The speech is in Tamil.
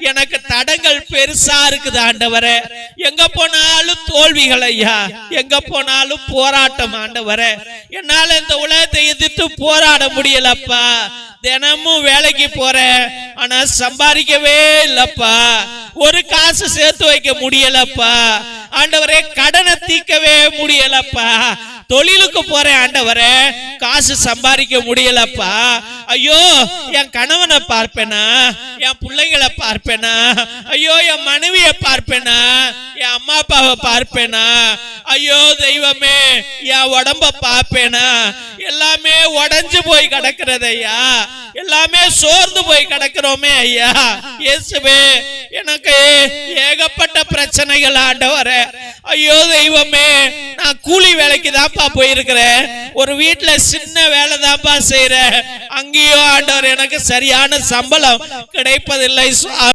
எனக்கு தடங்கள் பெருசா இருக்குது ஆண்டவரே. எங்க போனாலும் தோல்விகள் ஐயா, எங்க போனாலும் போராட்டம் ஆண்டவரே. என்னால இந்த உலகத்தை எதிர்த்து போராட முடியலப்பா. தினமும் வேலைக்கு போறேன், ஆனா சம்பாதிக்கவே இல்லப்பா. ஒரு காசு சேர்த்து வைக்க முடியலப்பா ஆண்டவரே. கடனை தீர்க்கவே முடியலப்பா. தொழிலுக்கு போறேன் ஆண்டவரே, காசு சம்பாதிக்க முடியலப்பா. ஐயோ, என் கணவனை பார்ப்பேனா, என் பிள்ளைங்களை பார்ப்பேனா, ஐயோ என் மனைவியை பார்ப்பேனா, என் அம்மா அப்பாவை பார்ப்பேனா, ஐயோ தெய்வமே என் உடம்ப பார்ப்பேனா. எல்லாமே உடைஞ்சு போய் கிடக்கிறது ஐயா, எல்லாமே சோர்ந்து போய் கிடக்கிறோமே ஐயா. இயேசுவே, எனக்கு ஏகப்பட்ட பிரச்சனைகள் ஆண்டவரே. ஐயோ தெய்வமே, நான் கூலி வேலைக்கு தான்ப்பா போயிருக்கிறேன். ஒரு வீட்டுல சின்ன வேலை தான்ப்பா செய்யறேன். அங்கேயோ ஆண்டவர் எனக்கு சரியான சம்பளம் கிடைப்பதில்லை.